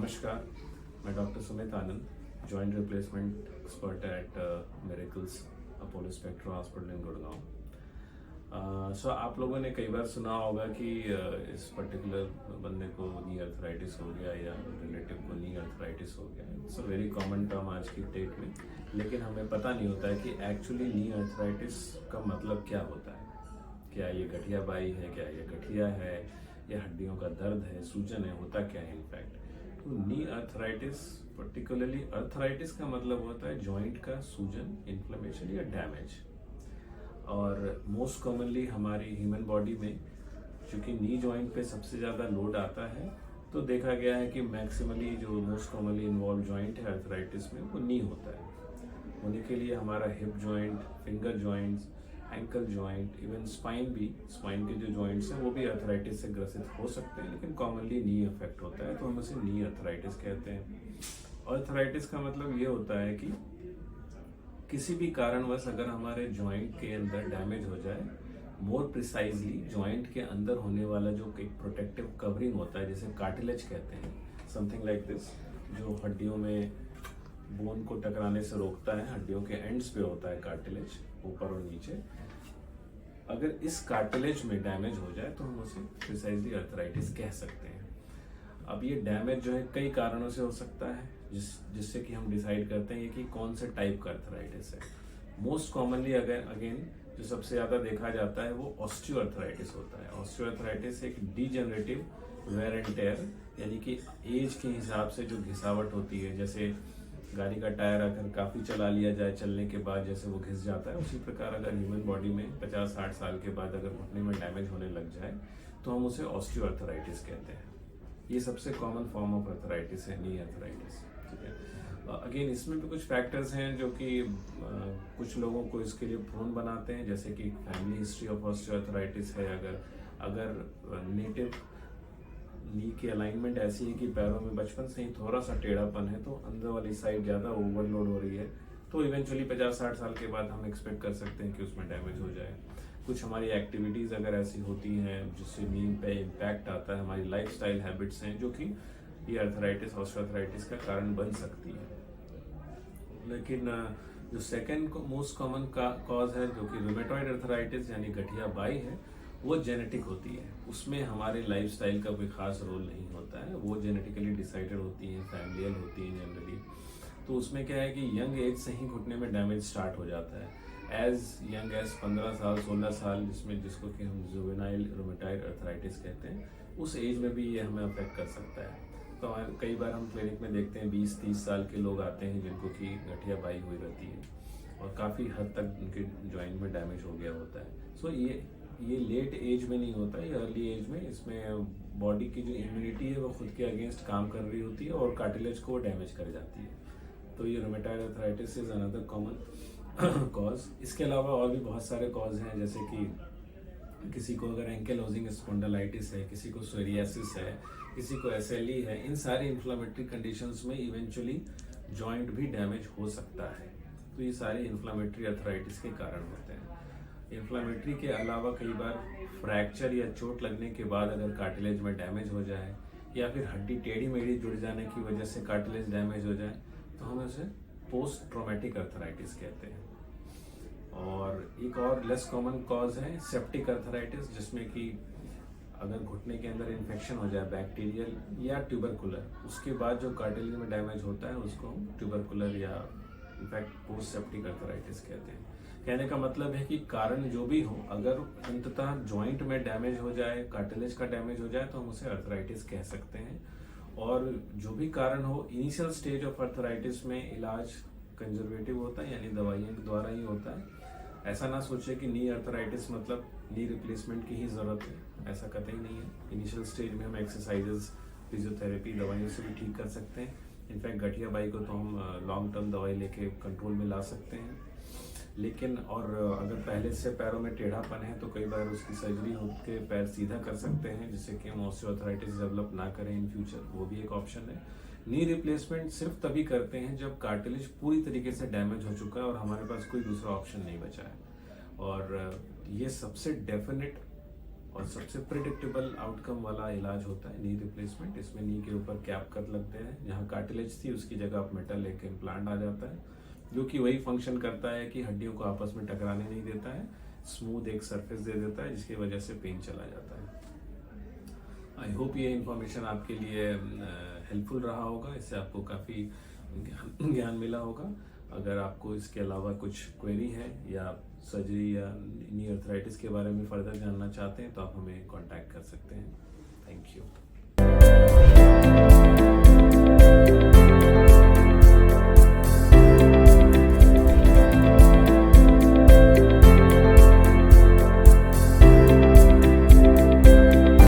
नमस्कार, मैं doctor Sumit Anand, joint replacement expert at Miracles Apollo Spectra hospital in Gurgaon. So आप लोगों ने कई बार सुना होगा कि इस पर्टिकुलर बंदे को नी अर्थराइटिस हो गया या रिलेटिव को नी अर्थराइटिस हो गया। It's a very common term आज की डेट में, लेकिन हमें पता नहीं होता है कि एक्चुअली नी अर्थराइटिस का मतलब क्या होता है। क्या ये गठिया बाई है, क्या ये गठिया है, या हड्डियों का दर्द है, सूजन है, होता क्या है इनफैक्ट। तो नी अर्थराइटिस, पर्टिकुलरली अर्थराइटिस का मतलब होता है जॉइंट का सूजन, इन्फ्लेमेशन या डैमेज। और मोस्ट कॉमनली हमारी ह्यूमन बॉडी में चूंकि नी जॉइंट पे सबसे ज़्यादा लोड आता है, तो देखा गया है कि मैक्सिमली जो मोस्ट कॉमनली इन्वॉल्व जॉइंट है अर्थराइटिस में वो नी होता है। होने के लिए हमारा hip joint, finger joints, ankle joint, even spine के जो जॉइंट्स हैं वो भी अर्थराइटिस से ग्रसित हो सकते हैं, लेकिन कॉमनली नी अफेक्ट होता है, तो हम उसे नी अर्थराइटिस कहते हैं। अर्थराइटिस का मतलब ये होता है कि किसी भी कारणवश अगर हमारे जॉइंट के अंदर डैमेज हो जाए, मोर प्रिसाइजली जॉइंट के अंदर होने वाला जो एक प्रोटेक्टिव कवरिंग होता है, जिसे कार्टिलेज कहते हैं, समथिंग लाइक दिस, जो हड्डियों में बोन को टकराने से रोकता है, हड्डियों के एंड्स पे होता है कार्टिलेज, ऊपर और नीचे। अगर इस कार्टिलेज में डैमेज हो जाए तो हम उसे प्रिसाइजली अर्थराइटिस कह सकते हैं। अब ये डैमेज जो है कई कारणों से हो सकता है, जिससे कि हम डिसाइड करते हैं कि कौन से टाइप का अर्थराइटिस है। मोस्ट कॉमनली अगेन जो सबसे ज्यादा देखा जाता है वो ऑस्टियोआर्थराइटिस होता है। ऑस्टियोआर्थराइटिस एक डीजेनरेटिव वेयर एंड टेयर, यानी कि एज के हिसाब से जो घिसावट होती है, जैसे गाड़ी का टायर अगर काफ़ी चला लिया जाए, चलने के बाद जैसे वो घिस जाता है, उसी प्रकार अगर ह्यूमन बॉडी में 50-60 साल के बाद अगर घुटने में डैमेज होने लग जाए तो हम उसे ऑस्टियोआर्थराइटिस कहते हैं। ये सबसे कॉमन फॉर्म ऑफ अर्थराइटिस है, नी अर्थराइटिस। ठीक है। अगेन इसमें भी कुछ फैक्टर्स हैं जो कि कुछ लोगों को इसके लिए प्रोन बनाते हैं, जैसे कि फैमिली हिस्ट्री ऑफ ऑस्टियोआर्थराइटिस है, अगर नेटिव नी की अलाइनमेंट ऐसी है कि पैरों में बचपन से ही थोड़ा सा टेढ़ापन है, तो अंदर वाली साइड ज़्यादा ओवरलोड हो रही है, तो इवेंचुअली 50-60 साल के बाद हम एक्सपेक्ट कर सकते हैं कि उसमें डैमेज हो जाए। कुछ हमारी एक्टिविटीज़ अगर ऐसी होती हैं जिससे नी पे इम्पैक्ट आता है, हमारी लाइफस्टाइल हैबिट्स हैं जो कि ये अर्थराइटिस, ऑस्टियोआर्थराइटिस का कारण बन सकती है। लेकिन जो सेकेंड मोस्ट कॉमन कॉज है, जो कि रूमेटॉइड अर्थराइटिस यानी गठिया बाई है, वो जेनेटिक होती है। उसमें हमारे लाइफस्टाइल का कोई खास रोल नहीं होता है, वो जेनेटिकली डिसाइडेड होती है, फैमिलियल होती है जनरली। तो उसमें क्या है कि यंग एज से ही घुटने में डैमेज स्टार्ट हो जाता है, एज यंग एज 15 साल 16 साल, जिसको कि हम जुवेनाइल रूमेटॉइड अर्थराइटिस कहते हैं, उस एज में भी ये हमें अफेक्ट कर सकता है। तो कई बार हम क्लिनिक में देखते हैं 20-30 साल के लोग आते हैं जिनको कि गठिया बाई हुई रहती है और काफ़ी हद तक उनके जॉइंट में डैमेज हो गया होता है। सो ये लेट एज में नहीं होता, ये अर्ली एज में, इसमें बॉडी की जो इम्यूनिटी है वो खुद के अगेंस्ट काम कर रही होती है और कार्टिलेज को डैमेज कर जाती है। तो ये rheumatoid arthritis is another common cause. इसके अलावा और भी बहुत सारे कॉज हैं, जैसे कि किसी को अगर एंकेलोजिंग स्पॉन्डिलाइटिस है, किसी को सोरियासिस है, किसी को एसएलई है। इन सारी इन्फ्लामेटरी कंडीशंस में इवेंचुअली जॉइंट भी डैमेज हो सकता है। तो ये सारे इन्फ्लामेटरी अर्थराइटिस के कारण होते हैं। इन्फ्लामेटरी के अलावा कई बार फ्रैक्चर या चोट लगने के बाद अगर कार्टिलेज में डैमेज हो जाए, या फिर हड्डी टेढ़ी मेढ़ी जुड़ जाने की वजह से कार्टिलेज डैमेज हो जाए, तो हम उसे पोस्ट ट्रॉमेटिक अर्थराइटिस कहते हैं। और एक और लेस कॉमन कॉज है सेप्टिक अर्थराइटिस, जिसमें कि अगर घुटने के अंदर इन्फेक्शन हो जाए बैक्टीरियल या ट्यूबरकुलर, उसके बाद जो कार्टिलेज में डैमेज होता है उसको हम ट्यूबरकुलर या इनफैक्ट पोस्ट सेप्टिक अर्थराइटिस कहते हैं। कहने का मतलब है कि कारण जो भी हो, अगर अंततः जॉइंट में डैमेज हो जाए, कार्टिलेज का डैमेज हो जाए, तो हम उसे अर्थराइटिस कह सकते हैं। और जो भी कारण हो, इनिशियल स्टेज ऑफ अर्थराइटिस में इलाज कंजर्वेटिव होता है, यानी दवाइयों के द्वारा ही होता है। ऐसा ना सोचे कि नी अर्थराइटिस मतलब नी रिप्लेसमेंट की ही जरूरत है, ऐसा कतई नहीं है। इनिशियल स्टेज में हम एक्सरसाइजेस, फिजियोथेरेपी, दवाइयों से भी ठीक कर सकते हैं। इनफैक्ट गठिया बाई को तो हम लॉन्ग टर्म दवाई लेके कंट्रोल में ला सकते हैं। लेकिन और अगर पहले से पैरों में टेढ़ापन है तो कई बार उसकी सर्जरी होकर पैर सीधा कर सकते हैं, जिससे कि हम ऑस्टियोआर्थराइटिस डेवलप ना करें इन फ्यूचर, वो भी एक ऑप्शन है। नी रिप्लेसमेंट सिर्फ तभी करते हैं जब कार्टिलेज पूरी तरीके से डैमेज हो चुका है और हमारे पास कोई दूसरा ऑप्शन नहीं बचा है। और ये सबसे डेफिनेट और सबसे प्रिडिक्टेबल आउटकम वाला इलाज होता है नी रिप्लेसमेंट। इसमें नी के ऊपर कैप कर लगते हैं, जहाँ कार्टिलेज थी उसकी जगह आप मेटल एक इम्प्लांट आ जाता है, जो कि वही फंक्शन करता है कि हड्डियों को आपस में टकराने नहीं देता है, स्मूथ एक सरफेस दे देता है, जिसकी वजह से पेन चला जाता है। आई होप ये इन्फॉर्मेशन आपके लिए हेल्पफुल रहा होगा, इससे आपको काफ़ी ज्ञान मिला होगा। अगर आपको इसके अलावा कुछ क्वेरी है या सर्जरी या नी आर्थराइटिस के बारे में फर्दर जानना चाहते हैं तो आप हमें कांटेक्ट कर सकते हैं। Thank you.